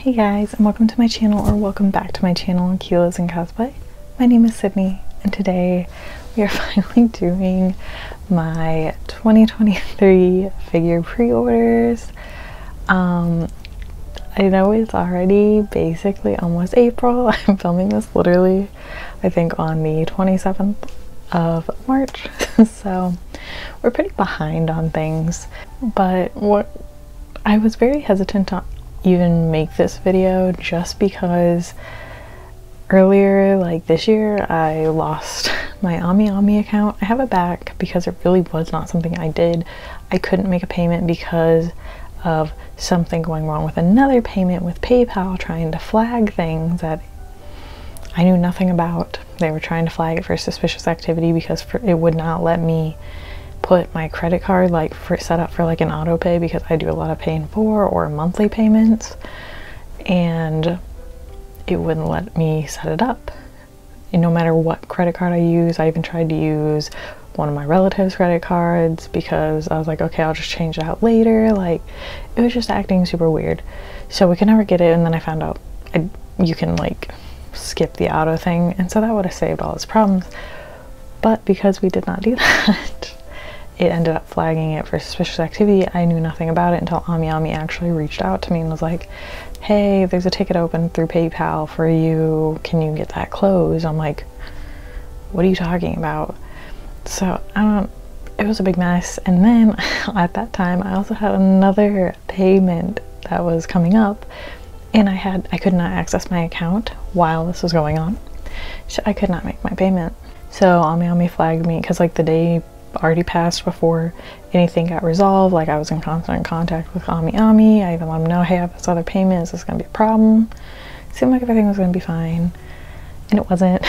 Hey guys, and welcome to my channel, or welcome back to my channel, Kilos and Cosplay. My name is Sydney, and today we are finally doing my 2023 figure pre-orders. I know it's already basically almost April. I'm filming this literally, I think, on the 27th of March, so we're pretty behind on things. But I was very hesitant to even make this video just because earlier, like this year, I lost my AmiAmi account. I have it back because it really was not something I did. I couldn't make a payment because of something going wrong with another payment with PayPal trying to flag things that I knew nothing about. They were trying to flag it for suspicious activity because it would not let me put my credit card set up for like an auto pay, because I do a lot of paying for or monthly payments, and it wouldn't let me set it up. And no matter what credit card I use, I even tried to use one of my relatives' credit cards because I was like, okay, I'll just change it out later. Like, it was just acting super weird. So we could never get it, and then I found out you can like skip the auto thing, and so that would have saved all its problems. But because we did not do that, it ended up flagging it for suspicious activity. I knew nothing about it until AmiAmi actually reached out to me and was like, hey, there's a ticket open through PayPal for you. Can you get that closed? I'm like, what are you talking about? So it was a big mess. And then at that time, I also had another payment that was coming up, and I could not access my account while this was going on. So I could not make my payment. So AmiAmi flagged me because like the day already passed before anything got resolved. Like, I was in constant contact with AmiAmi. I even let them know, hey, I have this other payment, is this gonna be a problem? It seemed like everything was gonna be fine, and it wasn't.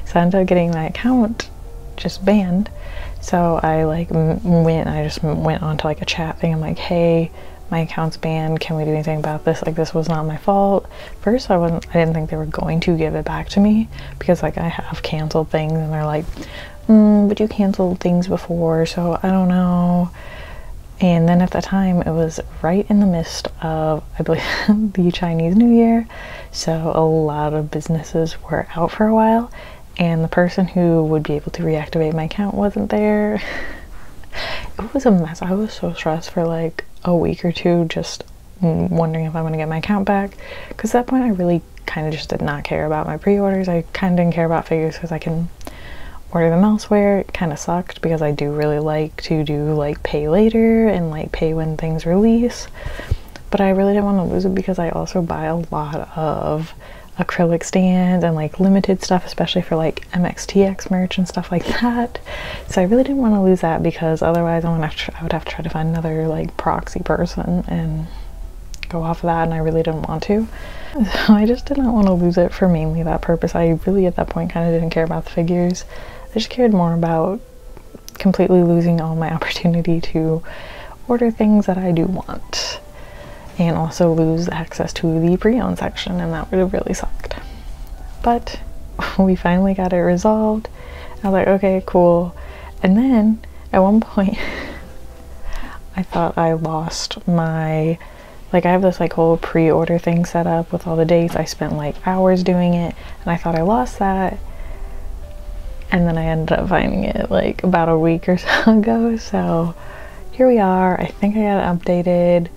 So I ended up getting my account just banned. So I just went onto like a chat thing. I'm like, hey, my account's banned, can we do anything about this? Like, this was not my fault. First, I didn't think they were going to give it back to me, because like I have canceled things and they're like, but you canceled things before, so I don't know. And then at the time, it was right in the midst of, I believe, the Chinese New Year, so a lot of businesses were out for a while, and the person who would be able to reactivate my account wasn't there. It was a mess. I was so stressed for like a week or two, just wondering if I'm gonna get my account back, because at that point I really kind of just did not care about my pre-orders. I kind of didn't care about figures because I can order them elsewhere. It kind of sucked because I do really like to do like pay later and like pay when things release, but I really didn't want to lose it because I also buy a lot of acrylic stands and like limited stuff, especially for like MXTX merch and stuff like that. So I really didn't want to lose that, because otherwise I would have to try to find another like proxy person and go off of that, and I really didn't want to. So I just did not want to lose it for mainly that purpose. I really at that point kind of didn't care about the figures. I just cared more about completely losing all my opportunity to order things that I do want, and also lose access to the pre-owned section, and that would have really sucked. But we finally got it resolved. I was like, okay, cool. And then at one point I thought I lost my, like, I have this like whole pre-order thing set up with all the dates. I spent like hours doing it, and I thought I lost that. And then I ended up finding it like about a week or so ago. So here we are. I think I got it updated.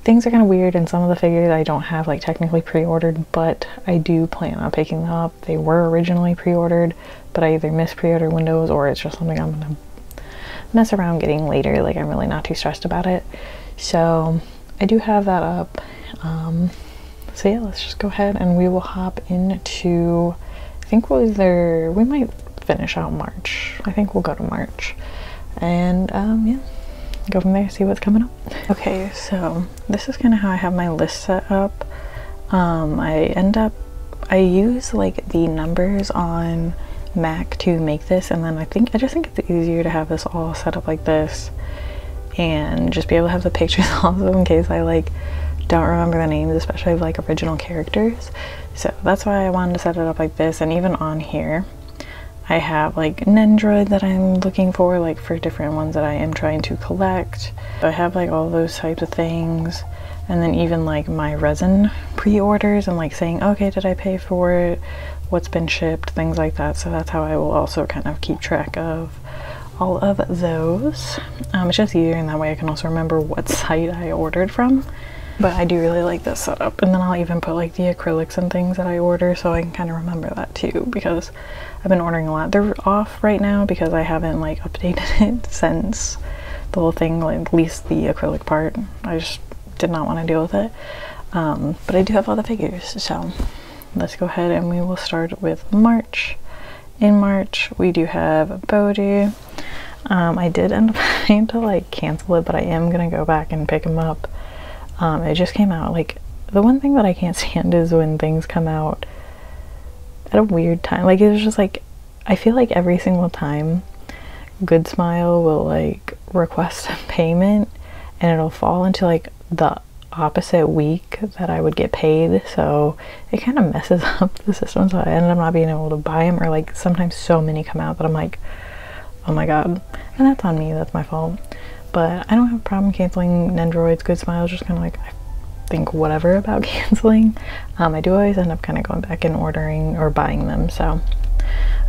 Things are kind of weird, and some of the figures I don't have like technically pre-ordered, but I do plan on picking them up. They were originally pre-ordered, but I either missed pre-order windows or it's just something I'm gonna mess around getting later. Like, I'm really not too stressed about it. So I do have that up. So yeah, let's just go ahead and we will hop into, I think we might finish out March. I think we'll go to March, and yeah, go from there, see what's coming up. Okay, so this is kind of how I have my list set up. I use like the numbers on Mac to make this, and then I just think it's easier to have this all set up like this and just be able to have the pictures also in case I like don't remember the names, especially of like original characters. So that's why I wanted to set it up like this. And even on here I have like Nendroid that I'm looking for, like for different ones that I am trying to collect. So I have like all those types of things. And then even like my resin pre-orders and like saying, okay, did I pay for it? What's been shipped? Things like that. So that's how I will also kind of keep track of all of those. It's just easier, and that way I can also remember what site I ordered from. But I do really like this setup. And then I'll even put like the acrylics and things that I order so I can kind of remember that too, because I've been ordering a lot. They're off right now because I haven't like updated it since the whole thing, like at least the acrylic part. I just did not want to deal with it. But I do have all the figures, so let's go ahead and we will start with March. In March we do have Bodhi. I did end up having to like cancel it, but I am gonna go back and pick him up. It just came out, like, the one thing that I can't stand is when things come out at a weird time. Like, it's just like, I feel like every single time Good Smile will like request a payment and it'll fall into like the opposite week that I would get paid, so it kind of messes up the system. So I ended up not being able to buy them, or like sometimes so many come out that I'm like, oh my god. And that's on me, that's my fault. But I don't have a problem canceling Nendoroids. Good Smile is just kind of like, I think whatever about canceling. I do always end up kind of going back and ordering or buying them. So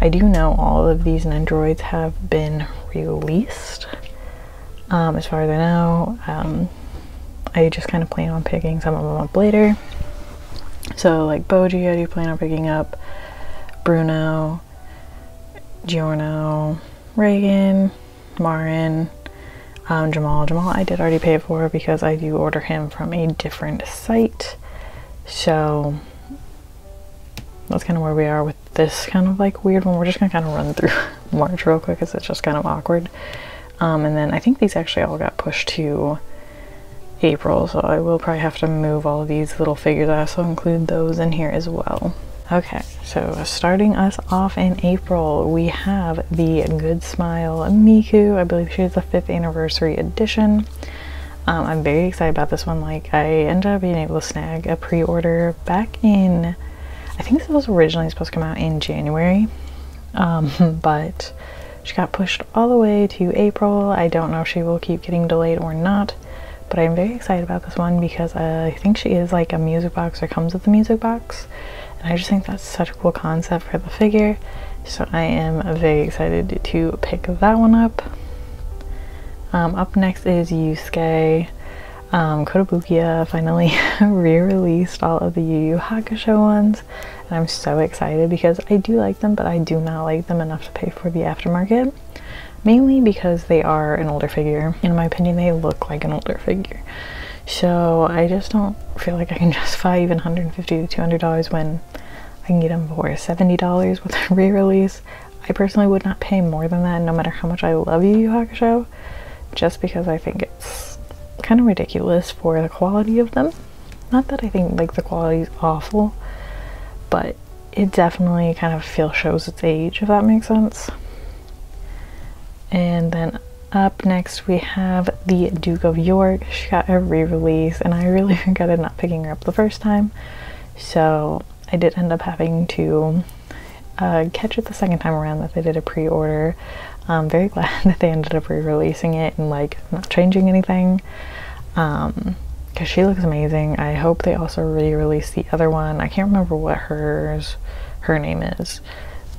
I do know all of these Nendoroids have been released. As far as I know, I just kind of plan on picking some of them up later. So like Boji, I do plan on picking up. Bruno, Giorno, Reagan, Marin, Jamal I did already pay for because I do order him from a different site. So that's kind of where we are with this kind of like weird one. We're just gonna kind of run through March real quick because it's just kind of awkward. And then I think these actually all got pushed to April, so I will probably have to move all of these little figures. I also include those in here as well. Okay, so starting us off in April, we have the Good Smile Miku. I believe she's the 5th anniversary edition. I'm very excited about this one. Like, I ended up being able to snag a pre-order back in, I think this was originally supposed to come out in January, but she got pushed all the way to April. I don't know if she will keep getting delayed or not, but I'm very excited about this one because I think she is like a music box, or comes with a music box. I just think that's such a cool concept for the figure, so I am very excited to pick that one up. Up next is Yusuke. Kotobukiya finally re-released all of the Yu Yu Hakusho ones, and I'm so excited because I do like them, but I do not like them enough to pay for the aftermarket, mainly because they are an older figure. In my opinion, they look like an older figure. So I just don't feel like I can justify even $150 to $200 when I can get them for $70 with a re-release. I personally would not pay more than that, no matter how much I love Yu Yu Hakusho, just because I think it's kind of ridiculous for the quality of them. Not that I think like the quality is awful, but it definitely kind of shows its age, if that makes sense. And then up next we have the Duke of York. She got a re-release, and I really regretted not picking her up the first time, so I did end up having to catch it the second time around that they did a pre-order. I'm very glad that they ended up re-releasing it and like not changing anything, because she looks amazing. I hope they also re-release the other one. I can't remember what her name is,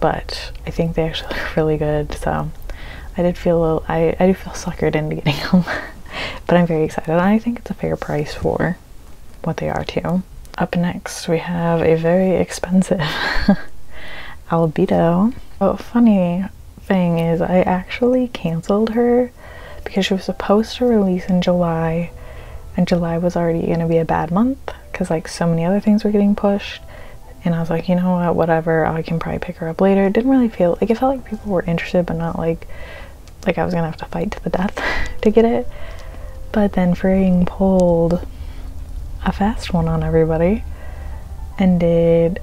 but I think they actually look really good, so I did feel I do feel suckered into getting them. But I'm very excited, and I think it's a fair price for what they are too. Up next we have a very expensive Albedo. Oh, funny thing is I actually canceled her because she was supposed to release in July, and July was already going to be a bad month because like so many other things were getting pushed, and I was like, you know what, whatever, I can probably pick her up later. It didn't really feel like, it felt like people were interested, but not like I was gonna have to fight to the death to get it. But then Freaking pulled a fast one on everybody and did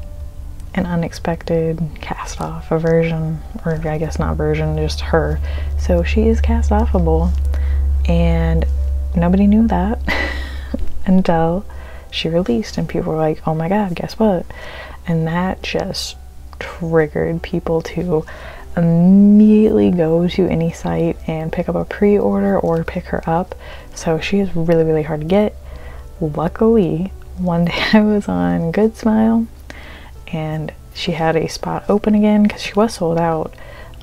an unexpected cast off, a version, or I guess not version, just her. So she is cast offable, and nobody knew that until she released, and people were like, oh my god, guess what? And that just triggered people to immediately go to any site and pick up a pre-order or pick her up. So she is really, really hard to get. luckily, one day I was on Good Smile and she had a spot open again because she was sold out.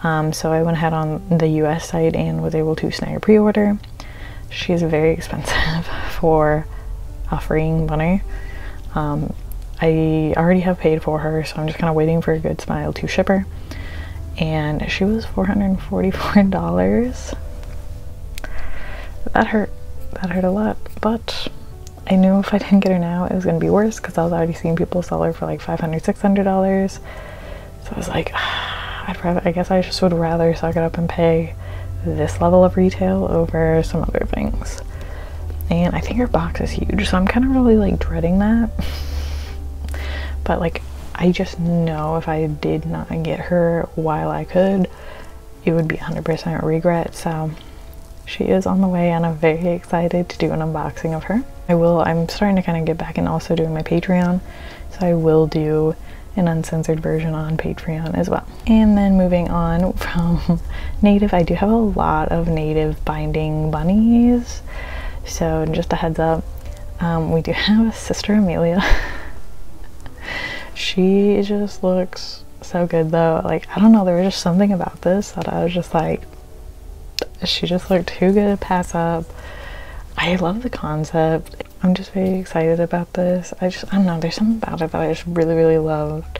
So I went ahead on the US site and was able to snag a pre-order. She's very expensive for offering money. I already have paid for her, so I'm just kind of waiting for a Good Smile to ship her. And she was $444. That hurt. That hurt a lot. But I knew if I didn't get her now, it was going to be worse because I was already seeing people sell her for like $500, $600. So I was like, I guess I just would rather suck it up and pay this level of retail over some other things. And I think her box is huge, so I'm kind of really like dreading that. But like, I just know if I did not get her while I could, it would be 100% regret. So she is on the way and I'm very excited to do an unboxing of her. I'm starting to kind of get back and also doing my Patreon, so I will do an uncensored version on Patreon as well. And then moving on from native, I do have a lot of native binding bunnies. So just a heads up, we do have a sister Amelia. She just looks so good though. Like, I don't know, there was just something about this that I was just like, she just looked too good to pass up. I love the concept. I'm just very excited about this. I don't know, there's something about it that I just really loved.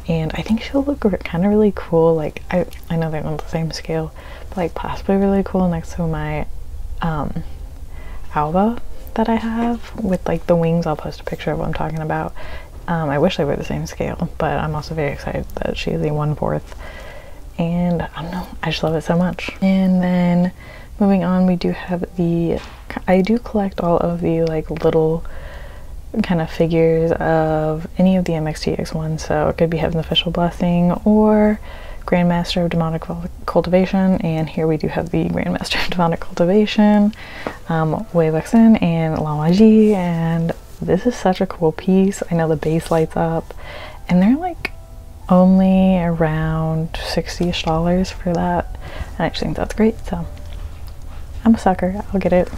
And I think she'll look kind of really cool. Like, I know they're not the same scale, but like possibly really cool next to my Alba that I have with like the wings. I'll post a picture of what I'm talking about. I wish they were the same scale, but I'm also very excited that she is a 1/4. And I don't know, I just love it so much. And then moving on, we do have I do collect all of the like little kind of figures of any of the MXTX ones. So it could be Heaven's Official Blessing or Grandmaster of Demonic Cultivation. And here we do have the Grandmaster of Demonic Cultivation, Wei Wuxin and Lan Wangji. And this is such a cool piece. I know the base lights up and they're like only around $60-ish for that. And I just think that's great. So I'm a sucker, I'll get it.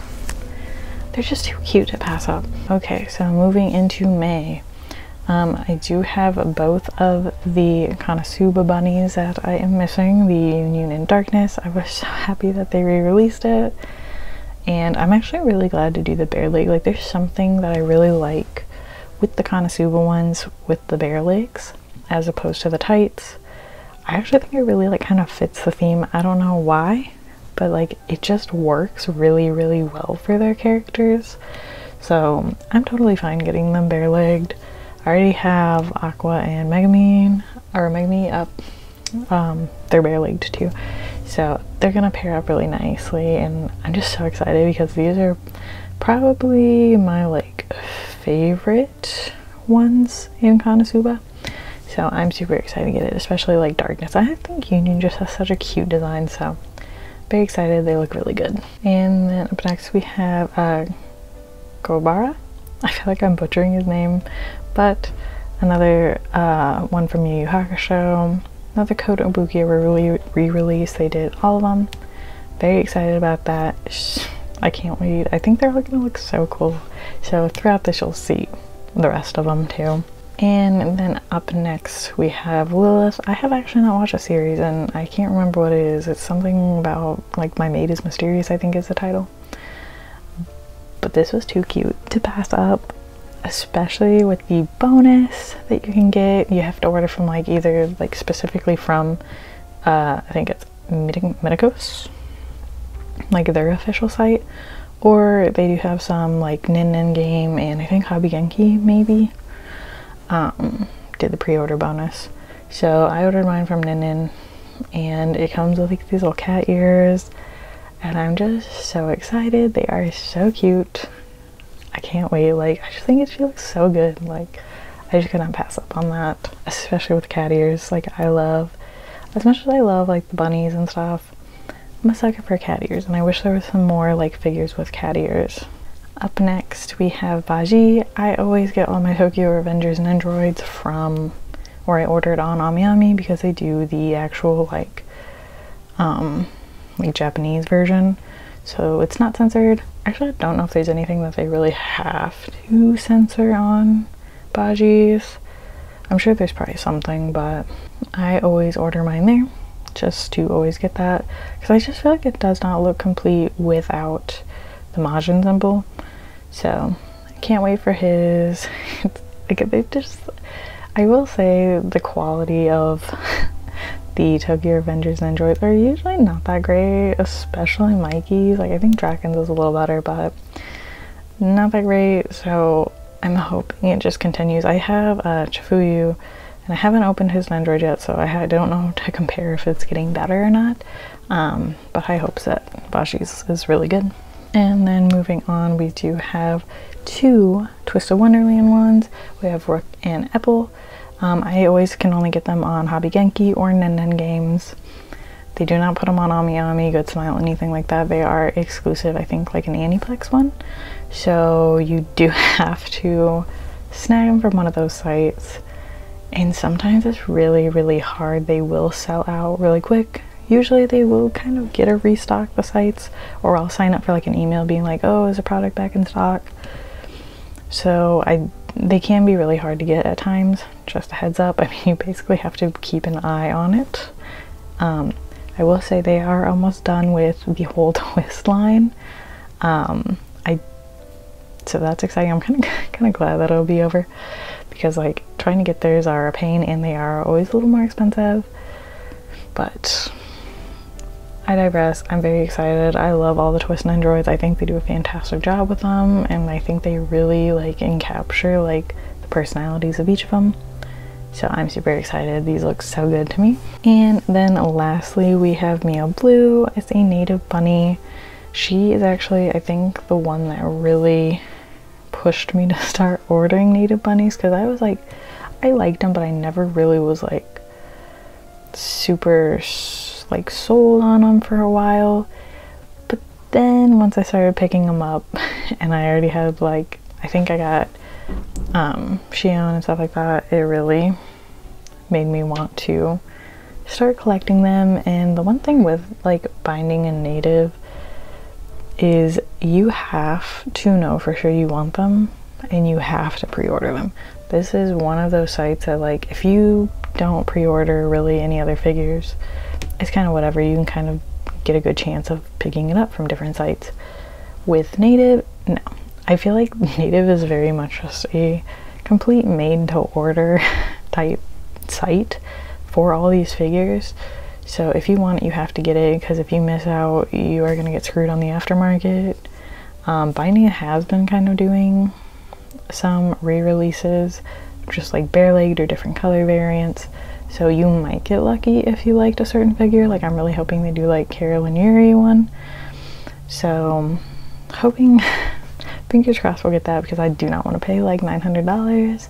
They're just too cute to pass up. Okay, so moving into May. I do have both of the Konosuba bunnies that I am missing, the Union in Darkness. I was so happy that they re-released it. And I'm actually really glad to do the bare leg. Like, there's something that I really like with the Konosuba ones with the bare legs as opposed to the tights. I actually think it really like kind of fits the theme. I don't know why, but like it just works really well for their characters. So I'm totally fine getting them bare legged. I already have Aqua and Megami up. They're bare legged too. So they're gonna pair up really nicely, and I'm just so excited because these are probably my like favorite ones in Konosuba. So I'm super excited to get it, especially like Darkness. I think Union just has such a cute design, so very excited. They look really good. And then up next we have Kobara. I feel like I'm butchering his name, but another one from Yu Yu Hakusho. Another Code Obuki re-release. They did all of them. Very excited about that. I can't wait. I think they're gonna look so cool. So throughout this you'll see the rest of them too. And then up next we have Lilith. I have actually not watched a series and I can't remember what it is. It's something about like My Maid is Mysterious, I think is the title. But this was too cute to pass up, especially with the bonus that you can get. You have to order from like either like specifically from I think it's Medicos, like their official site, or they do have some like Nin game, and I think Hobby Genki maybe did the pre-order bonus. So I ordered mine from Nin, and it comes with like these little cat ears, and I'm just so excited. They are so cute. I can't wait. Like, I just think she looks so good. Like, I just couldn't pass up on that, especially with cat ears. Like, as much as I love like the bunnies and stuff, I'm a sucker for cat ears, and I wish there was some more like figures with cat ears. Up next we have Baji. I always get all my Tokyo Revengers and Androids from where I ordered on AmiAmi because they do the actual like Japanese version. so it's not censored. Actually, I don't know if there's anything that they really have to censor on Bajis. I'm sure there's probably something, but I always order mine there just to always get that, because I just feel like it does not look complete without the Majin symbol. So I can't wait for his. Like, they just, I will say the quality of the Tokyo Revengers Androids are usually not that great, especially Mikey's. Like, I think Draken's is a little better, but not that great, so I'm hoping it just continues. I have Chifuyu, and I haven't opened his Android yet, so I don't know to compare if it's getting better or not, but high hopes that Bashi's is really good. And then moving on, we do have 2 Twisted Wonderland ones. We have Rook and Apple. I always can only get them on Hobby Genki or Nen Games. They do not put them on AmiAmi, Good Smile, anything like that. They are exclusive, I think, like an Aniplex one. So you do have to snag them from one of those sites. And sometimes it's really, really hard. They will sell out really quick. Usually they will kind of get a restock, the sites, or I'll sign up for like an email being like, oh, is a product back in stock? So they can be really hard to get at times, just a heads up. I mean, you basically have to keep an eye on it. I will say they are almost done with the whole twist line. So that's exciting. I'm kind of glad that it'll be over, because like trying to get theirs are a pain, and they are always a little more expensive. But I digress. I'm very excited. I love all the Twist Androids. I think they do a fantastic job with them, and I think they really like encapture like the personalities of each of them. So I'm super excited. These look so good to me. And then lastly, we have Mio Blue. It's a native bunny. She is actually, I think, the one that really pushed me to start ordering native bunnies, because I was like, I liked them, but I never really was like super like sold on them for a while. But then once I started picking them up, and I already had like, I think I got Shion and stuff like that, it really made me want to start collecting them. And the one thing with like binding a native is you have to know for sure you want them, and you have to pre-order them. This is one of those sites that like, if you don't pre-order really any other figures, it's kind of whatever. You can kind of get a good chance of picking it up from different sites. With native, no. I feel like native is very much just a complete made to order type site for all these figures. So if you want it, you have to get it, because if you miss out, you are going to get screwed on the aftermarket. Binding has been kind of doing some re-releases, just like bare-legged or different color variants. So you might get lucky if you liked a certain figure. Like, I'm really hoping they do like Carolyn Yuri one. So hoping, fingers crossed we'll get that, because I do not want to pay like $900.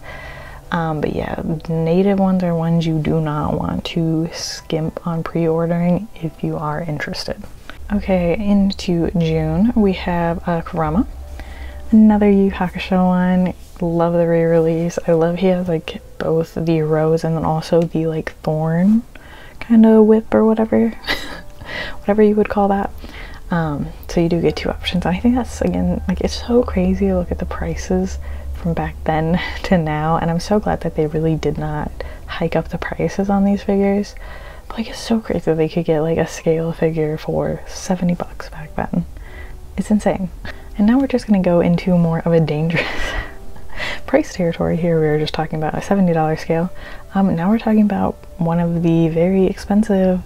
But yeah, native ones are ones you do not want to skimp on pre-ordering if you are interested. Okay, into June, we have Kurama, another Yu Hakusho one. Love the re-release. I love he has like both the rose and then also the like thorn kind of whip or whatever whatever you would call that. So you do get 2 options. I think that's, again, like, it's so crazy to look at the prices from back then to now, and I'm so glad that they really did not hike up the prices on these figures. But like, it's so crazy that they could get like a scale figure for 70 bucks back then. It's insane. And now we're just gonna go into more of a dangerous price territory here. We were just talking about a $70 scale. Now we're talking about one of the very expensive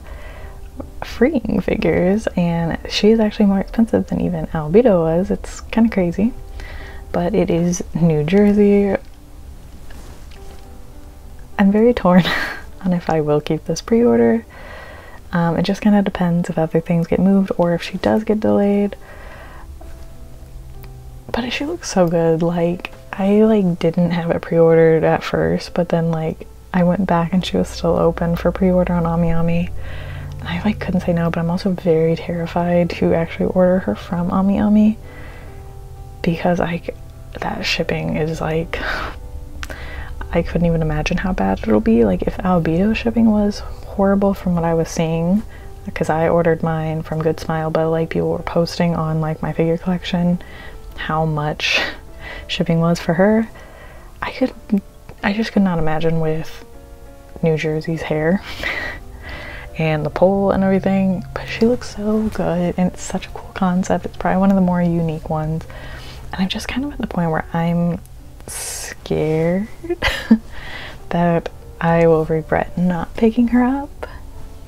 freeing figures, and she is actually more expensive than even Albedo was. It's kind of crazy, but it is New Jersey. I'm very torn on if I will keep this pre-order. It just kind of depends if other things get moved or if she does get delayed. But she looks so good. Like, I like didn't have it pre-ordered at first, but then like I went back and she was still open for pre-order on AmiAmi, and I like couldn't say no. But I'm also very terrified to actually order her from AmiAmi, because like that shipping is like, I couldn't even imagine how bad it'll be. Like, if Albedo shipping was horrible from what I was seeing, because I ordered mine from Good Smile, but like people were posting on like My Figure Collection how much shipping was for her. I just could not imagine with New Jersey's hair and the pole and everything, but she looks so good and it's such a cool concept. It's probably one of the more unique ones, and I'm just kind of at the point where I'm scared that I will regret not picking her up,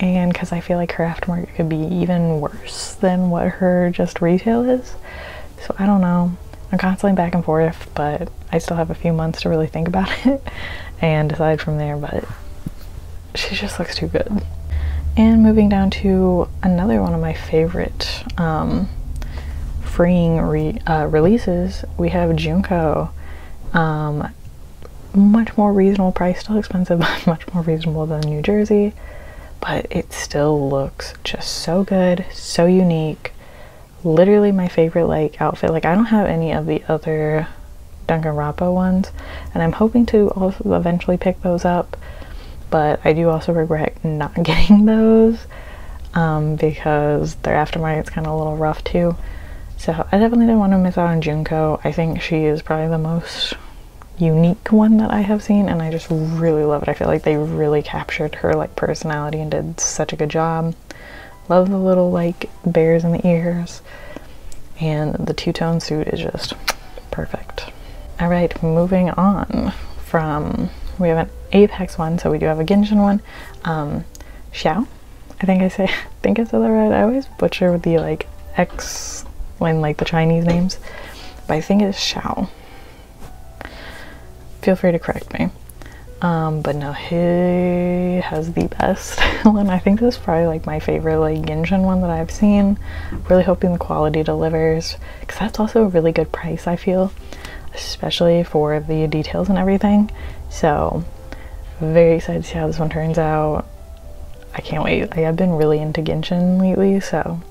and because I feel like her aftermarket could be even worse than what her just retail is. So I don't know, I'm constantly back and forth, but I still have a few months to really think about it and decide from there, but she just looks too good. And moving down to another one of my favorite freeing releases, we have Junko. Much more reasonable price, still expensive, but much more reasonable than New Jersey, but it still looks just so good, so unique. Literally my favorite like outfit. Like I don't have any of the other Duncan Rappo ones, and I'm hoping to also eventually pick those up, but I do also regret not getting those because their aftermarket's kind of a little rough too. So I definitely didn't want to miss out on Junko. I think she is probably the most unique one that I have seen, and I just really love it. I feel like they really captured her like personality and did such a good job. Love the little like bears in the ears, and the two-tone suit is just perfect. All right, moving on from, we have an Apex one, so we do have a Genshin one. Xiao, I think I said that right. I always butcher with the like X when like the Chinese names, but I think it's Xiao. Feel free to correct me. But no, he has the best one. I think this is probably like my favorite like Genshin one that I've seen. Really hoping the quality delivers, because that's also a really good price, I feel, especially for the details and everything. So very excited to see how this one turns out. I can't wait. I've been really into Genshin lately, so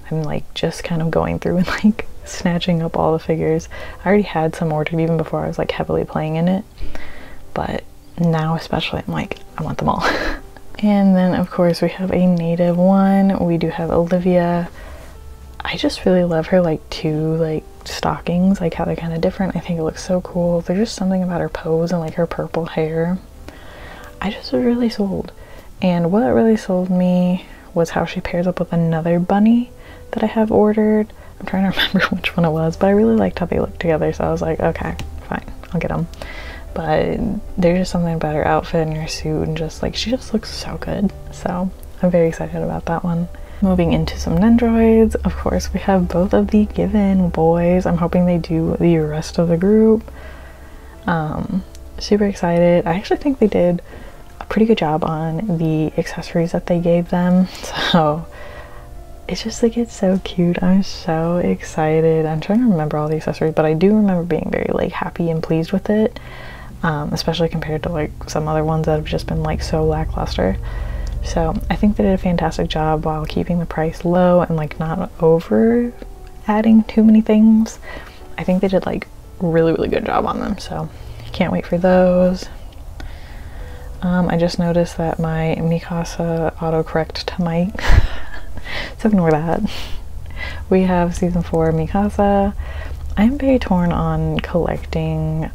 I'm like just kind of going through and like snatching up all the figures. I already had some ordered even before I was like heavily playing in it, but now especially I'm like, I want them all. And then of course we have a native one. We do have Olivia. I just really love her like two like stockings, like how they're kind of different. I think it looks so cool. There's just something about her pose and like her purple hair. I just was really sold. And what really sold me was how she pairs up with another bunny that I have ordered. I'm trying to remember which one it was, but I really liked how they looked together, so I was like, okay, fine, I'll get them. But there's just something about her outfit and her suit, and just like, she just looks so good. So I'm very excited about that one. Moving into some Nendroids, of course we have both of the Given boys. I'm hoping they do the rest of the group. Super excited. I actually think they did a pretty good job on the accessories that they gave them, so it's just like, it's so cute. I'm so excited. I'm trying to remember all the accessories, but I do remember being very like happy and pleased with it, especially compared to like some other ones that have just been like so lackluster. So I think they did a fantastic job while keeping the price low and like not over adding too many things. I think they did like really good job on them, so can't wait for those. I just noticed that my Mikasa autocorrect to Mike. So ignore that. We have season 4 Mikasa. I'm very torn on collecting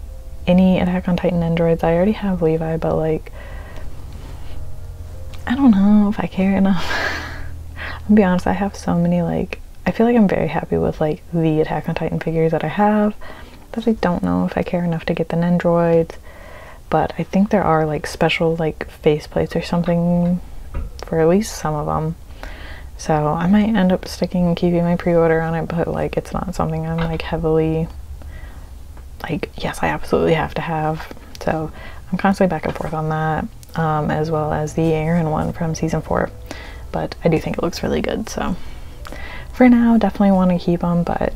any Attack on Titan androids. I already have Levi, but like, I don't know if I care enough. I'll be honest, I have so many, like, I feel like I'm very happy with like the Attack on Titan figures that I have, but I don't know if I care enough to get the Nendroids. But I think there are like special like faceplates or something for at least some of them. So I might end up keeping my pre-order on it, but like it's not something I'm like heavily like, yes, I absolutely have to have. So I'm constantly back and forth on that, as well as the Aaron one from season 4. But I do think it looks really good. So for now, definitely want to keep them, but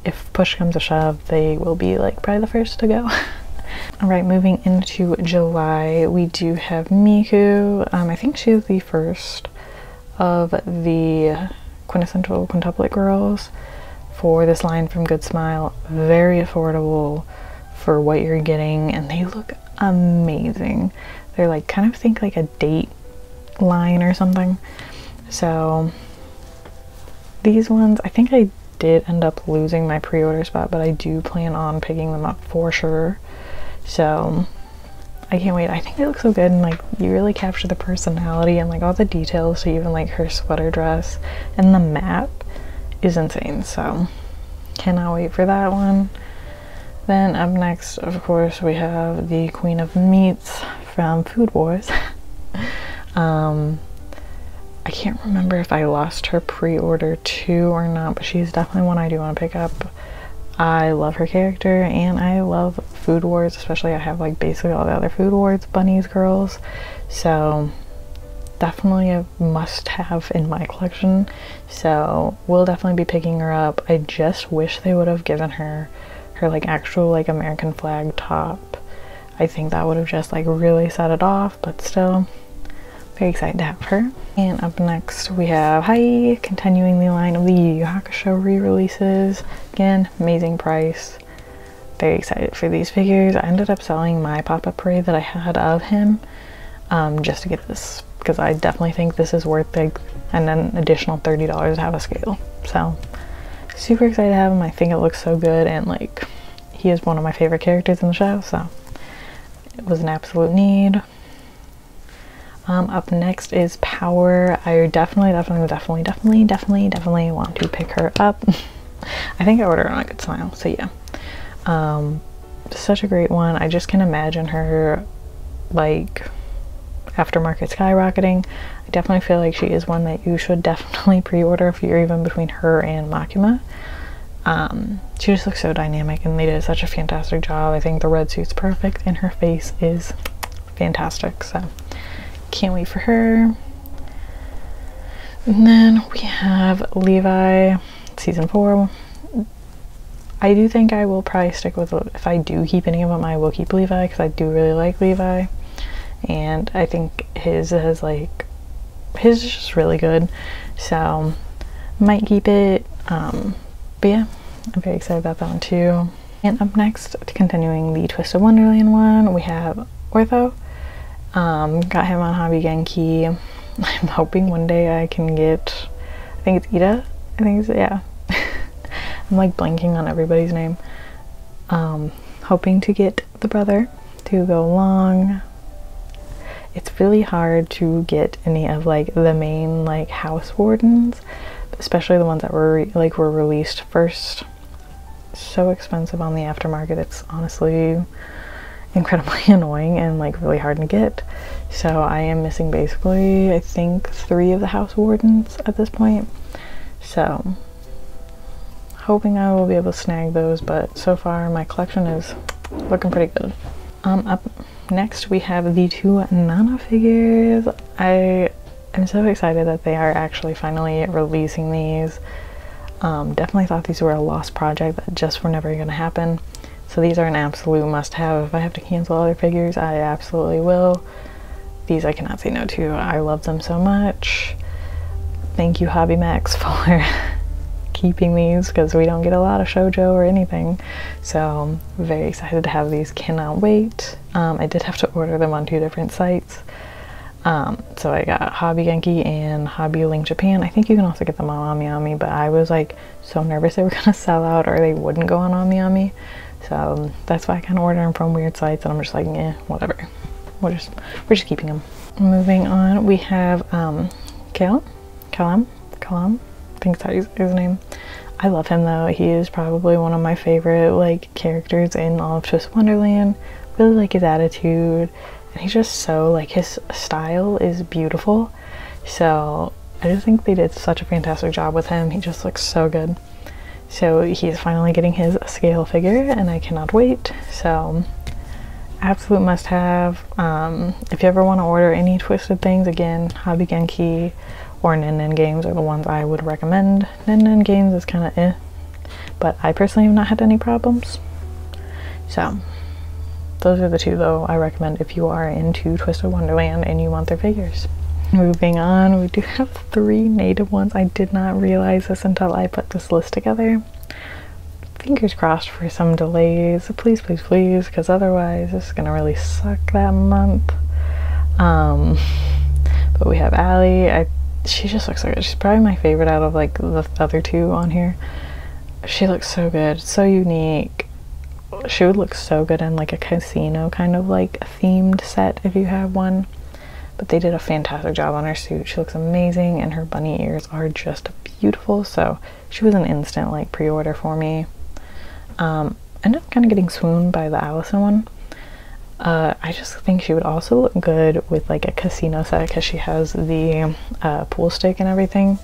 if push comes to shove, they will be like probably the first to go. All right, moving into July, we do have Miku. I think she is the first of the quintessential quintuplet girls for this line from Good Smile. Very affordable for what you're getting, and they look amazing. They're like, kind of think like a date line or something. So these ones, I think I did end up losing my pre-order spot, but I do plan on picking them up for sure. So I can't wait. I think they look so good, and like you really capture the personality and like all the details. So even like her sweater dress and the map is insane. So cannot wait for that one. Then up next, of course, we have the Queen of Meats from Food Wars. I can't remember if I lost her pre-order too or not, but she's definitely one I do want to pick up. I love her character, and I love Food Wars, especially I have like basically all the other Food Wars bunnies girls, so definitely a must-have in my collection. So we'll definitely be picking her up. I just wish they would have given her like actual like American flag top. I think that would have just like really set it off, but still very excited to have her. And up next we have Hai, continuing the line of the Yu Yu Hakusho re-releases. Again, amazing price. Very excited for these figures. I ended up selling my pop-up parade that I had of him just to get this, because I definitely think this is worth like an additional $30 to have a scale. So super excited to have him. I think it looks so good, and like he is one of my favorite characters in the show, so it was an absolute need. Up next is Power. I definitely want to pick her up. I think I ordered on a Good Smile, so yeah. Such a great one. I just can imagine her like aftermarket skyrocketing. I definitely feel like she is one that you should definitely pre-order if you're even between her and Makima. She just looks so dynamic, and they did such a fantastic job. I think the red suit's perfect, and her face is fantastic, so can't wait for her. And then we have Levi season 4. I do think I will probably stick with, if I do keep any of them, I will keep Levi, because I do really like Levi, and I think his is just really good, so might keep it. But yeah, I'm very excited about that one too. And up next, continuing the Twisted Wonderland one, we have Ortho. Got him on Hobby Genki. I'm hoping one day I can get, I think it's Ida, I think it's, yeah. I'm like blanking on everybody's name. Hoping to get the brother to go along. It's really hard to get any of like the main like house wardens, especially the ones that were released first. So expensive on the aftermarket. It's honestly incredibly annoying and like really hard to get. So I am missing basically I think 3 of the house wardens at this point. So hoping I will be able to snag those, but so far my collection is looking pretty good. Up next we have the 2 Nana figures. I am so excited that they are actually finally releasing these. Definitely thought these were a lost project that just were never going to happen. So these are an absolute must-have. If I have to cancel other figures, I absolutely will. These I cannot say no to. I love them so much. Thank you, Hobby Max, for keeping these, because we don't get a lot of shoujo or anything. So I'm very excited to have these. Cannot wait. I did have to order them on 2 different sites. So I got Hobby Genki and Hobby Link Japan. I think you can also get them on AmiAmi, but I was like so nervous they were gonna sell out or they wouldn't go on AmiAmi. So that's why I kind of order them from weird sites, and I'm just like, eh, whatever. We're just keeping them. Moving on, we have Kalam, I think that's his name. I love him though. He is probably one of my favorite like characters in all of Twisted Wonderland. Really like his attitude, and he's just so like, his style is beautiful. So I just think they did such a fantastic job with him. He just looks so good. So he's finally getting his scale figure, and I cannot wait. So absolute must have. If you ever want to order any Twisted things, again, Hobby Genki or Nen Games are the ones I would recommend. Nen Games is kind of eh, but I personally have not had any problems. So those are the 2 though I recommend if you are into Twisted Wonderland and you want their figures. Moving on, we do have 3 native ones. I did not realize this until I put this list together. Fingers crossed for some delays. Please, please, please, because otherwise this is gonna really suck that month. But we have Allie. I she just looks so good. She's probably my favorite out of like the other two on here. She looks so good, so unique. She would look so good in like a casino kind of like themed set if you have one. But they did a fantastic job on her suit. She looks amazing, and her bunny ears are just beautiful. So she was an instant like pre-order for me. Ended up kind of getting swooned by the Allison one. I just think she would also look good with like a casino set because she has the pool stick and everything.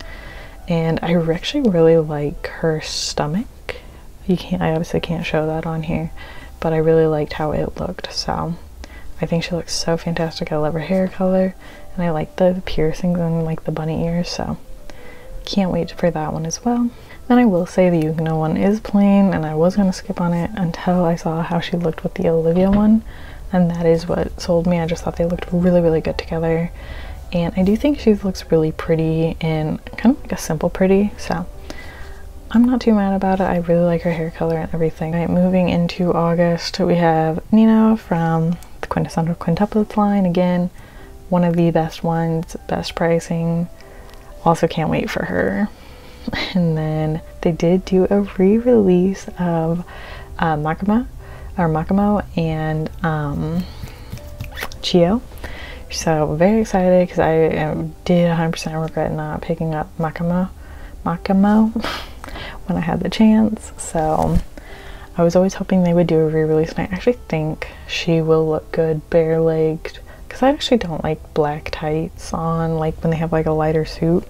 And I actually really like her stomach. I obviously can't show that on here, but I really liked how it looked. So I think she looks so fantastic. I love her hair color, and I like the piercings and like the bunny ears, so can't wait for that one as well. Then I will say the Yukino one is plain, and I was going to skip on it until I saw how she looked with the Olivia one, and that is what sold me. I just thought they looked really, really good together, and I do think she looks really pretty and kind of like a simple pretty, so I'm not too mad about it. I really like her hair color and everything. Right, moving into August, we have Nino from the Quintessential Quintuplets line. Again, one of the best ones, best pricing. Also can't wait for her. And then they did do a re-release of Makamo and Chio. So very excited because I did 100% regret not picking up Makamo when I had the chance. So I was always hoping they would do a re-release, and I actually think she will look good bare-legged because I actually don't like black tights on like when they have like a lighter suit.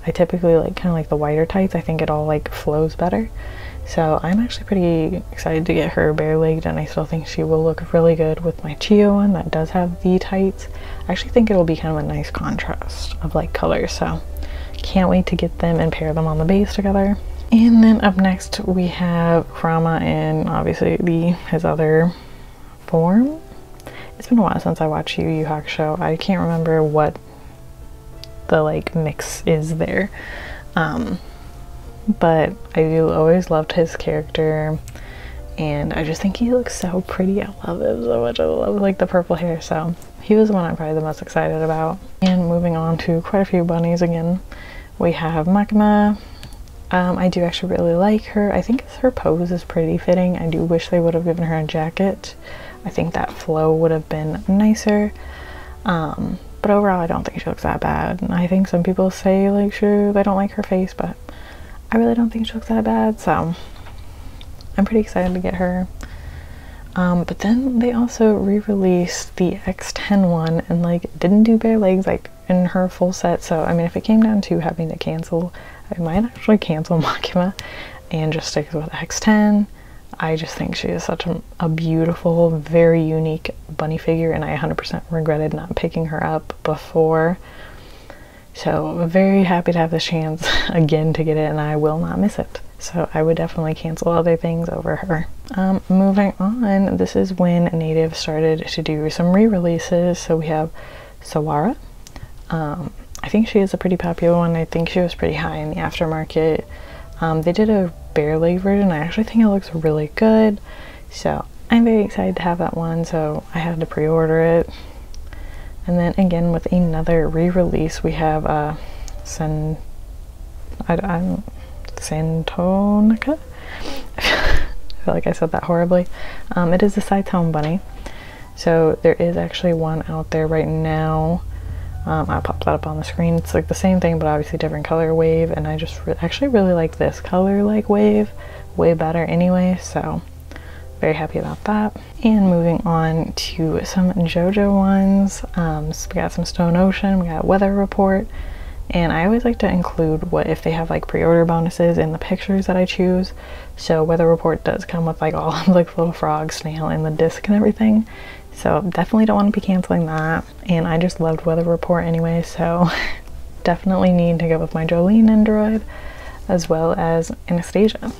I typically like kind of like the whiter tights. I think it all like flows better. So I'm actually pretty excited to get her bare-legged, and I still think she will look really good with my Chio one that does have the tights. I actually think it'll be kind of a nice contrast of like colors, so can't wait to get them and pair them on the base together. And then up next we have Kurama in obviously his other form. It's been a while since I watched Yu Yu Hakusho. I can't remember what the like mix is there. But I do always loved his character, and I just think he looks so pretty. I love him so much. I love like the purple hair, so he was the one I'm probably the most excited about. And moving on to quite a few bunnies again, we have Makima. I do actually really like her. I think her pose is pretty fitting. I do wish they would have given her a jacket. I think that flow would have been nicer. But overall I don't think she looks that bad. And I think some people say like sure they don't like her face, but I really don't think she looks that bad, so I'm pretty excited to get her. But then they also re-released the X10 one and like didn't do bare legs like in her full set. So I mean, if it came down to having to cancel, I might actually cancel Makima and just stick with X10. I just think she is such a beautiful, very unique bunny figure, and I 100% regretted not picking her up before. So very happy to have this chance again to get it, and I will not miss it. So I would definitely cancel other things over her. Moving on, this is when Native started to do some re-releases. So we have Sawara. I think she is a pretty popular one. I think she was pretty high in the aftermarket. They did a bare leg version. I actually think it looks really good. So I'm very excited to have that one. So I had to pre-order it. And then again with another re-release, we have Santonica. I feel like I said that horribly. It is the Saitama bunny. So there is actually one out there right now. I'll pop that up on the screen. It's like the same thing, but obviously different color wave, and I just actually really like this color like wave way better anyway, so very happy about that. And moving on to some JoJo ones, so we got some Stone Ocean, we got Weather Report, and I always like to include what if they have like pre-order bonuses in the pictures that I choose. So Weather Report does come with like all of like the little frog, snail, and the disc and everything. So definitely don't want to be canceling that. And I just loved Weather Report anyway, so definitely need to go with my Jolene Android as well as Anastasia.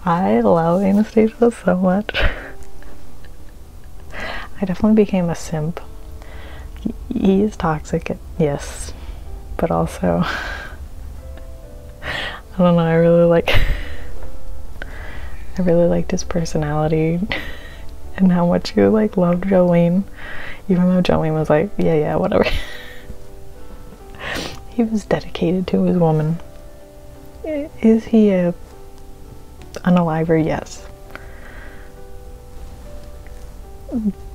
I love Anastasia so much. I definitely became a simp. He is toxic, yes, but also I don't know, I really liked his personality and how much he like loved Jolene, even though Jolene was like, yeah, whatever. He was dedicated to his woman. Is he a unaliver? Yes.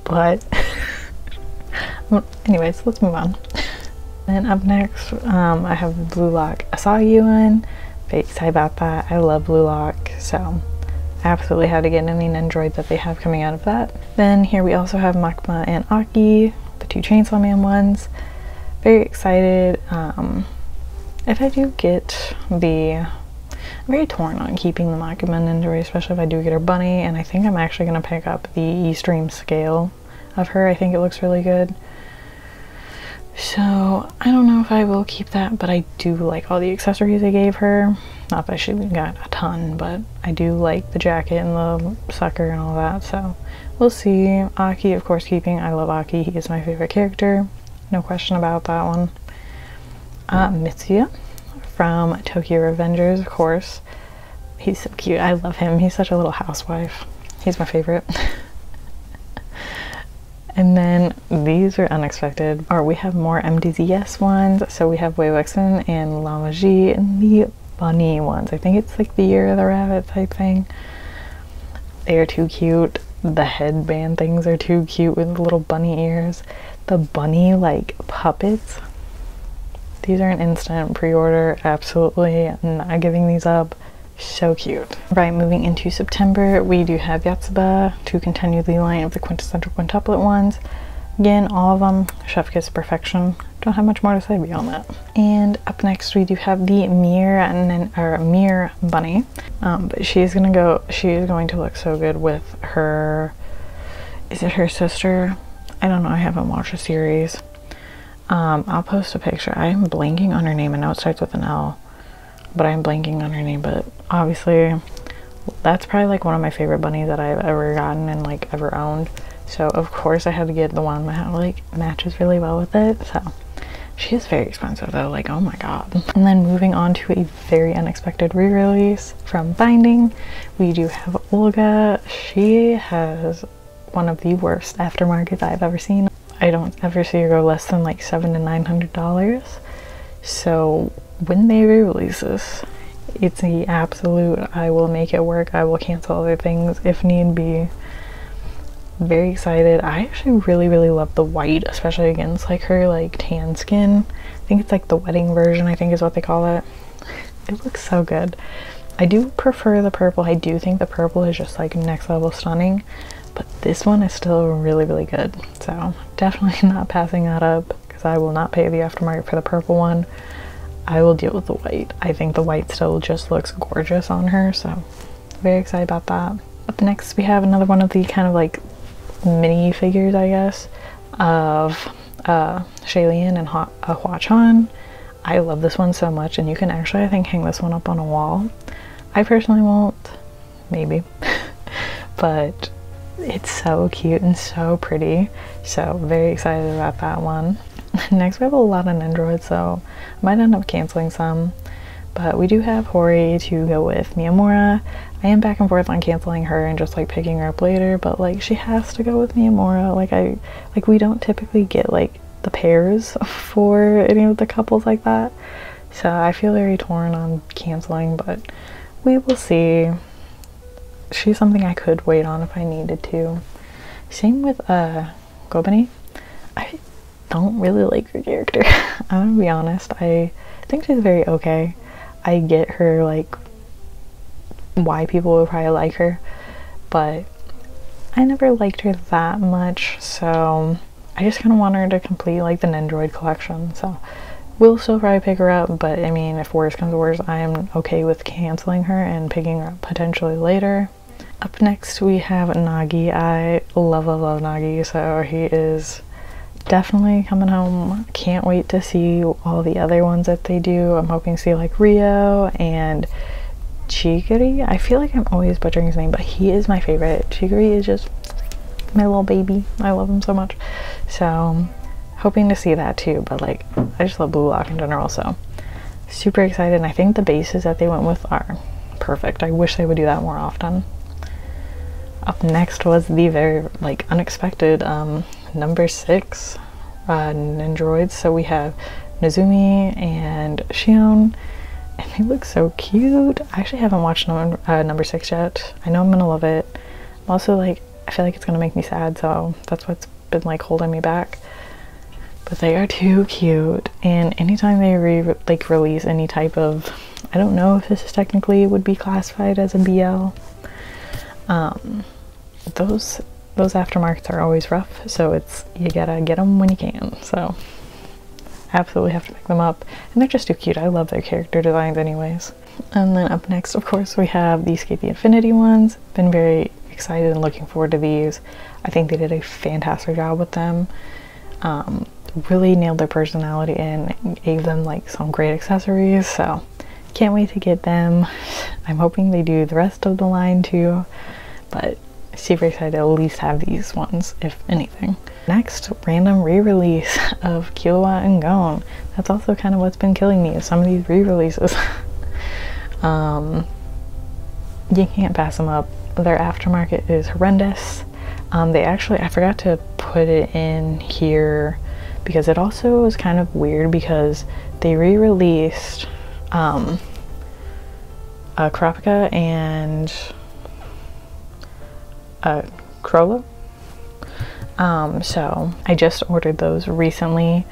But anyways, let's move on. And up next, I have Blue Lock Asagi one. Very excited about that. I love Blue Lock, so I absolutely had to get any Nendroid that they have coming out of that. Then here we also have Makima and Aki, the two Chainsaw Man ones. Very excited. If I do get I'm very torn on keeping the Makima Nendroid, especially if I do get her bunny, and I think I'm actually going to pick up the Extreme scale of her. I think it looks really good. So I don't know if I will keep that, but I do like all the accessories I gave her. Not that she got a ton, but I do like the jacket and the sucker and all that, so we'll see. Aki, of course, keeping. I love Aki. He is my favorite character. No question about that one. Mitsuya from Tokyo Revengers, of course. He's so cute. I love him. He's such a little housewife. He's my favorite. And then these are unexpected. Or we have more MDZS ones. So we have Wei Wexen and Lamaji and the bunny ones. I think it's like the Year of the Rabbit type thing. They are too cute. The headband things are too cute with little bunny ears. The bunny like puppets. These are an instant pre-order. Absolutely not giving these up. So cute. Right, moving into September, we do have Yatsuba to continue the line of the quintessential quintuplet ones. Again, all of them chef kiss perfection. Don't have much more to say beyond that. And up next, we do have the Mir bunny. But she's going to look so good with her. Is it her sister? I don't know. I haven't watched the series. I'll post a picture. I'm blanking on her name. I know it starts with an L, but I'm blanking on her name. But obviously, that's probably like one of my favorite bunnies that I've ever gotten and like ever owned. So of course I had to get the one that like matches really well with it. So she is very expensive though, like oh my god. And then moving on to a very unexpected re-release from Binding, we do have Olga. She has one of the worst aftermarkets I've ever seen. I don't ever see her go less than like $700 to $900. So when they re-release this, it's the absolute, I will make it work. I will cancel other things if need be. Very excited. I actually really love the white, especially against like her like tan skin. I think it's like the wedding version, I think is what they call it. It looks so good. I do prefer the purple. I do think the purple is just like next level stunning, but this one is still really good. So definitely not passing that up, because I will not pay the aftermarket for the purple one. I will deal with the white. I think the white still just looks gorgeous on her, so very excited about that. Up next, we have another one of the kind of like mini figures, I guess, of Shailene and Hua Chan. I love this one so much, and you can actually, I think, hang this one up on a wall. I personally won't, maybe, but it's so cute and so pretty, so very excited about that one. Next, we have a lot of Nendroids, so I might end up canceling some, but we do have Hori to go with Miyamura. I am back and forth on canceling her and just like picking her up later, but like she has to go with Miyamura. Like we don't typically get like the pairs for any of the couples like that, so I feel very torn on canceling, but we will see. She's something I could wait on if I needed to. Same with Gobani. I don't really like her character. I'm gonna be honest. I think she's very okay. I get her like why people would probably like her, but I never liked her that much, so I just kind of want her to complete like the Nendroid collection. So we'll still probably pick her up, but I mean, if worse comes to worse, I am okay with canceling her and picking her up potentially later. Up next, we have Nagi. I love Nagi, so he is definitely coming home. Can't wait to see all the other ones that they do. I'm hoping to see like Rio and Chigiri. I feel like I'm always butchering his name, but he is my favorite. Chigiri is just my little baby. I love him so much. So hoping to see that too, but like I just love Blue Lock in general, so super excited. And I think the bases that they went with are perfect. I wish they would do that more often. Up next was the very like unexpected number 6 Nendroids. So we have Nozumi and Shion, and they look so cute. I actually haven't watched number 6 yet. I know I'm gonna love it. I'm also like, I feel like it's gonna make me sad, so that's what's been like holding me back. But they are too cute, and anytime they release any type of, I don't know if this is technically would be classified as a BL, those aftermarkets are always rough, so it's, you gotta get them when you can. So absolutely have to pick them up, and they're just too cute. I love their character designs anyways. And then up next, of course, we have the Escape the Infinity ones. Been very excited and looking forward to these. I think they did a fantastic job with them. Really nailed their personality and gave them like some great accessories, so can't wait to get them. I'm hoping they do the rest of the line too, but super excited to at least have these ones, if anything. Next, random re-release of Killua and Gon. That's also kind of what's been killing me, is some of these re-releases. You can't pass them up. Their aftermarket is horrendous. They actually, I forgot to put it in here because it also was kind of weird because they re-released Kurapika and Crollo. So I just ordered those recently,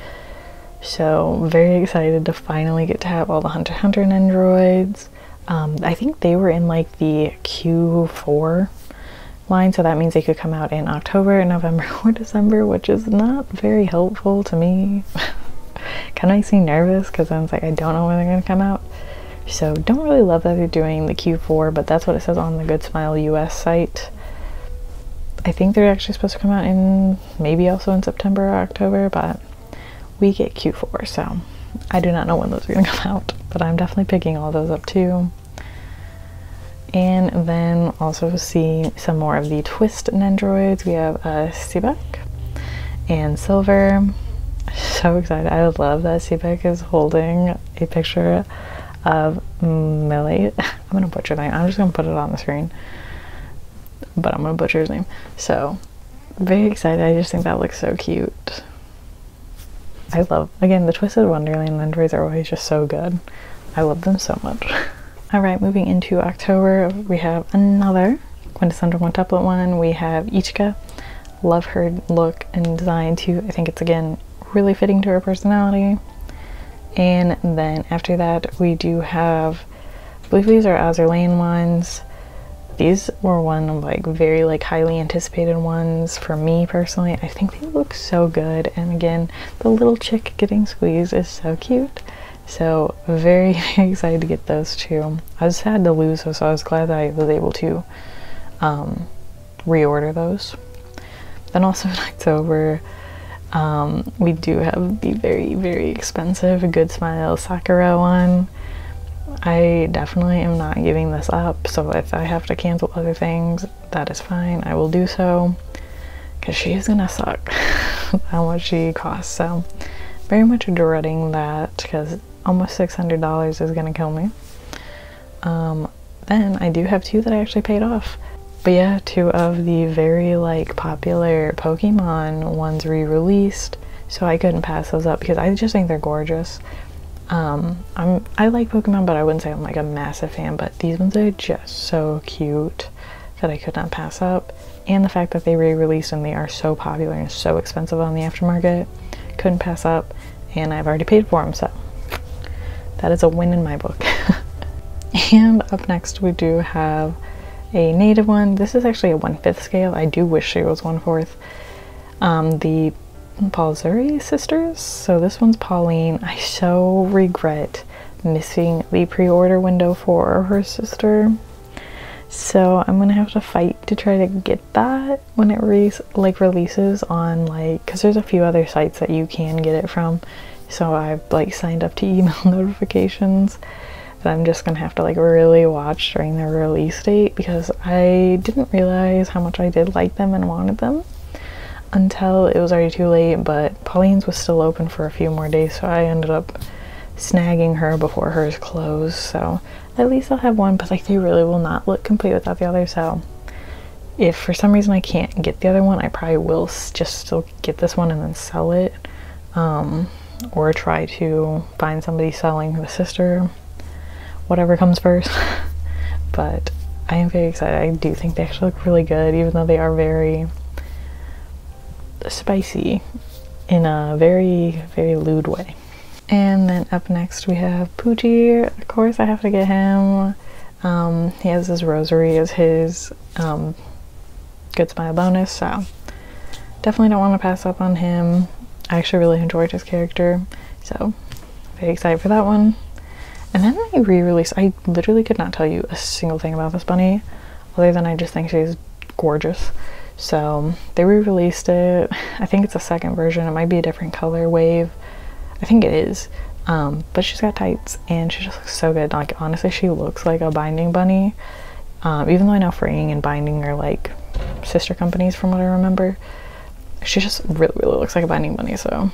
so very excited to finally get to have all the Hunter x Hunter Nendoroids. I think they were in like the Q4 line, so that means they could come out in October, November, or December, which is not very helpful to me. Kind of makes me nervous because I was like, I don't know when they're gonna come out. So don't really love that they're doing the Q4, but that's what it says on the Good Smile US site. I think they're actually supposed to come out in maybe also in September or October, but we get Q4, so I do not know when those are gonna come out, but I'm definitely picking all those up too. And then also see some more of the Twist Nendoroids. We have Seebeck and Silver. So excited. I love that Seebeck is holding a picture of Millie. I'm gonna butcher that. I'm just gonna put it on the screen, but I'm gonna butcher his name. So very excited. I just think that looks so cute. I love, again, the Twisted Wonderland Nendoroids are always just so good. I love them so much. Alright, moving into October, we have another quintessential quintuplet one. We have Ichika. Love her look and design too. I think it's, again, really fitting to her personality. And then after that, we do have, I believe these are Azur Lane ones. These were one of like very like highly anticipated ones for me personally. I think they look so good, and again, the little chick getting squeezed is so cute. So very, very excited to get those two. I was sad to lose those, so I was glad that I was able to reorder those. Then also in October, we do have the very, very expensive Good Smile Sakura one. I definitely am not giving this up, so if I have to cancel other things, that is fine. I will do so, because she is gonna suck how much she costs. So very much dreading that, because almost $600 is gonna kill me. Then I do have two that I actually paid off. But yeah, two of the very like popular Pokemon ones re-released, so I couldn't pass those up because I just think they're gorgeous. I like Pokemon, but I wouldn't say I'm like a massive fan, but these ones are just so cute that I could not pass up. And the fact that they re-released and they are so popular and so expensive on the aftermarket, couldn't pass up, and I've already paid for them, so that is a win in my book. And up next we do have a native one. This is actually a 1/5 scale. I do wish it was 1/4. The Paulzuri sisters. So this one's Pauline. I so regret missing the pre-order window for her sister. So I'm gonna have to fight to try to get that when it releases on, like, because there's a few other sites that you can get it from. So I've like signed up to email notifications. But I'm just gonna have to like really watch during the release date, because I didn't realize how much I did like them and wanted them until it was already too late. But Pauline's was still open for a few more days, so I ended up snagging her before hers closed. So at least I'll have one, but like they really will not look complete without the other. So if for some reason I can't get the other one, I probably will just still get this one and then sell it. or try to find somebody selling the sister, whatever comes first. But I am very excited. I do think they actually look really good, even though they are very spicy in a very, very lewd way. And then up next we have Poochie. Of course I have to get him. He has his rosary as his good smile bonus, so definitely don't want to pass up on him. I actually really enjoyed his character, so very excited for that one. And then they re-released, I literally could not tell you a single thing about this bunny, other than I just think she's gorgeous. So they re-released it. I think it's a second version. It might be a different color wave. I think it is. But she's got tights and she just looks so good. Like, honestly, she looks like a binding bunny. Even though I know freeing and binding are like sister companies from what I remember, she just really, really looks like a binding bunny. So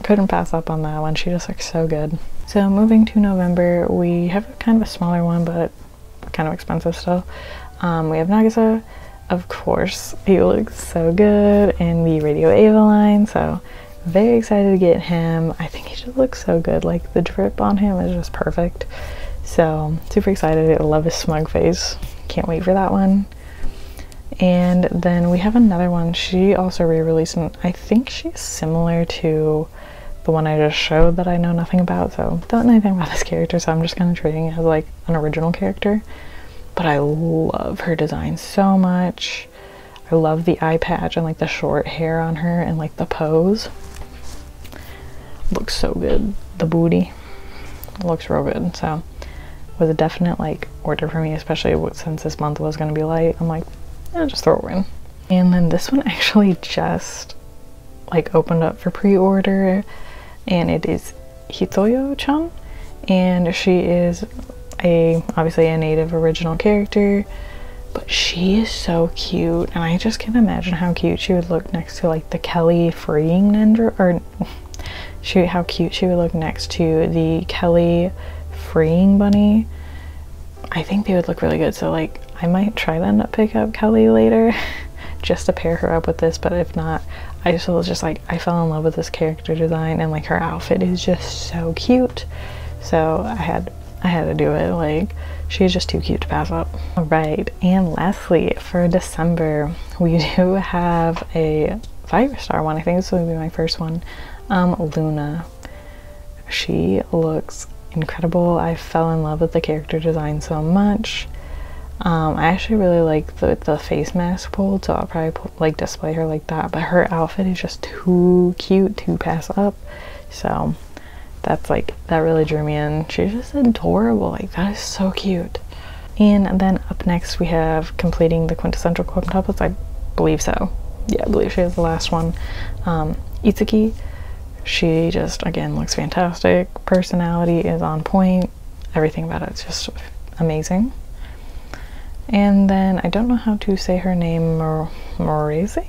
couldn't pass up on that one. She just looks so good. So moving to November, we have kind of a smaller one, but kind of expensive still. We have Nagisa. Of course, he looks so good in the Radio Ava line, so very excited to get him. I think he just looks so good. Like, the drip on him is just perfect. So super excited. I love his smug face. Can't wait for that one. And then we have another one. She also re-released, and I think she's similar to the one I just showed that I know nothing about, so don't know anything about this character, so I'm just kind of treating it as like an original character. But I love her design so much. I love the eye patch and like the short hair on her and like the pose. Looks so good. The booty looks real good. So was a definite like order for me, especially since this month was going to be light. I'm like, yeah, just throw it in. And then this one actually just like opened up for pre-order, and it is Hitoyo-chan, and she is obviously a native original character, but she is so cute, and I just can't imagine how cute she would look next to like the Kelly freeing ninja, or how cute she would look next to the Kelly freeing bunny. I think they would look really good, so like I might try to end up pick up Kelly later just to pair her up with this, but if not, I just was just like, I fell in love with this character design, and like her outfit is just so cute, so I had to do it. Like, she's just too cute to pass up. All right, and lastly for December, we do have a 5-star one. I think this will be my first one. Luna. She looks incredible. I fell in love with the character design so much. I actually really like the face mask pulled, so I'll probably like display her like that, but her outfit is just too cute to pass up, so that's like, that really drew me in. She's just adorable. Like, that is so cute. And then up next we have completing the quintessential quintuplets. I believe so. Yeah, I believe she is the last one. Itsuki. She just, again, looks fantastic. Personality is on point. Everything about it's just amazing. And then I don't know how to say her name, Morese?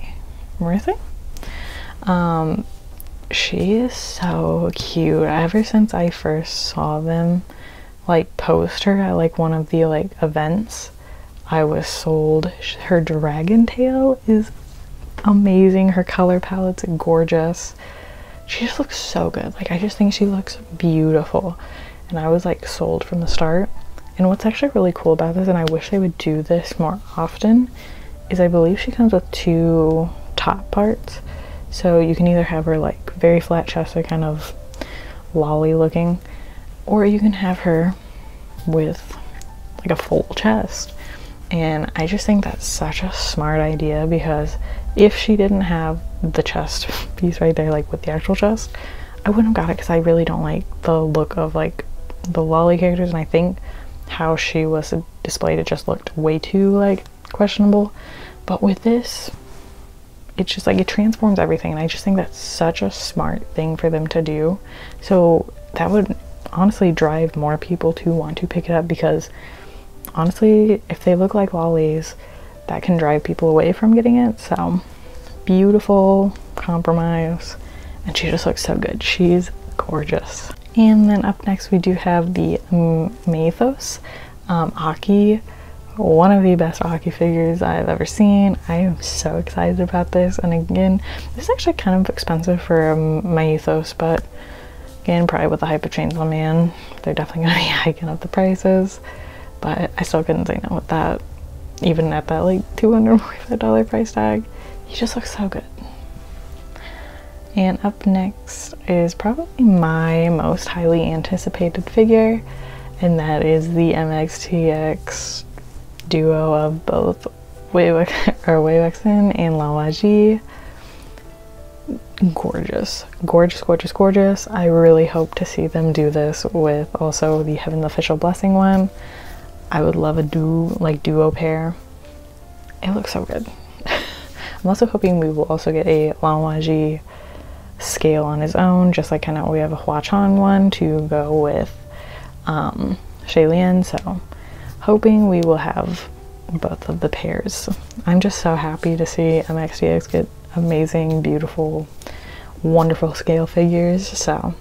She is so cute. Ever since I first saw them like post her at like one of the like events, I was sold. Her dragon tail is amazing. Her color palette's gorgeous. She just looks so good. Like, I just think she looks beautiful, and I was like sold from the start. And what's actually really cool about this, and I wish they would do this more often, is I believe she comes with 2 top parts. So you can either have her like very flat chested, kind of lolly looking, or you can have her with like a full chest. And I just think that's such a smart idea, because if she didn't have the chest piece right there, like with the actual chest, I wouldn't have got it, because I really don't like the look of like the lolly characters, and I think how she was displayed, it just looked way too like questionable. But with this, it's just like, it transforms everything, and I just think that's such a smart thing for them to do. So that would honestly drive more people to want to pick it up, because honestly, if they look like lollies, that can drive people away from getting it. So beautiful compromise, and she just looks so good. She's gorgeous. And then up next we do have the Mythos Aki, one of the best Aki figures I've ever seen. I am so excited about this, and again, this is actually kind of expensive for my Mythos, but Again, probably with the hype of Chainsaw Man, they're definitely gonna be hiking up the prices, but I still couldn't say no with that. Even at that like $245 price tag, he just looks so good. And up next is probably my most highly anticipated figure, and that is the MXTX duo of both Wei Weixin and Lan Wajie. Gorgeous, gorgeous, gorgeous, gorgeous. I really hope to see them do this with also the Heaven's Official Blessing one. I would love a duo pair. It looks so good. I'm also hoping we will also get a Lan Wajie scale on his own, just like kind of we have a Hua Chan one to go with Shailin, so hoping we will have both of the pairs. I'm just so happy to see MXTX get amazing, beautiful, wonderful scale figures. So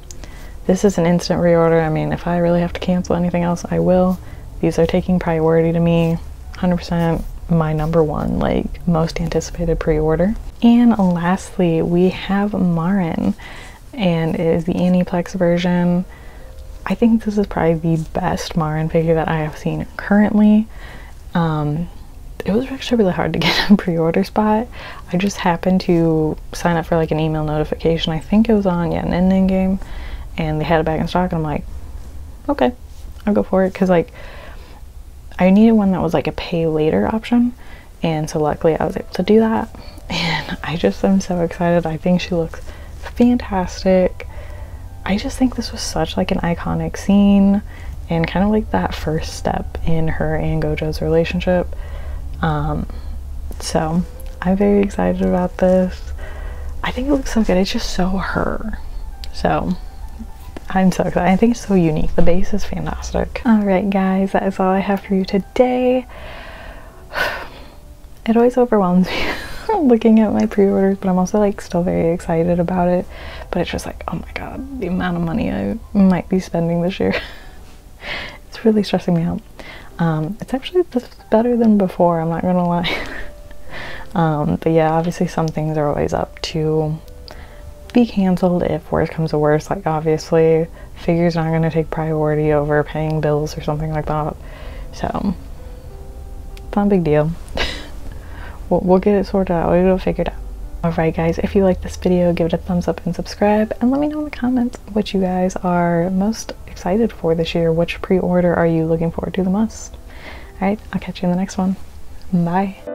this is an instant reorder. I mean, if I really have to cancel anything else, I will. These are taking priority to me, 100%. My number one, like, most anticipated pre-order. And lastly, we have Marin, and it is the Aniplex version. I think this is probably the best Marin figure that I have seen currently. It was actually really hard to get a pre-order spot. I just happened to sign up for like an email notification. I think it was on an ending game, and they had it back in stock, and I'm like, okay, I'll go for it, because like I needed one that was like a pay later option, and so luckily I was able to do that, and I just am so excited. I think she looks fantastic. I just think this was such like an iconic scene, and kind of like that first step in her and Gojo's relationship. So I'm very excited about this. I think it looks so good. It's just so her. So I'm so excited. I think it's so unique. The base is fantastic. Alright guys, that is all I have for you today. It always overwhelms me looking at my pre-orders, but I'm also like still very excited about it. But it's just like, oh my god, the amount of money I might be spending this year. It's really stressing me out. It's actually just better than before, I'm not gonna lie. But yeah, obviously some things are always up to be canceled if worse comes to worse. Like obviously figures not going to take priority over paying bills or something like that, so it's not a big deal. we'll get it sorted out. We'll figure it out. Alright guys, if you like this video, give it a thumbs up and subscribe, and let me know in the comments what you guys are most excited for this year. Which pre-order are you looking forward to the most? Alright, I'll catch you in the next one. Bye.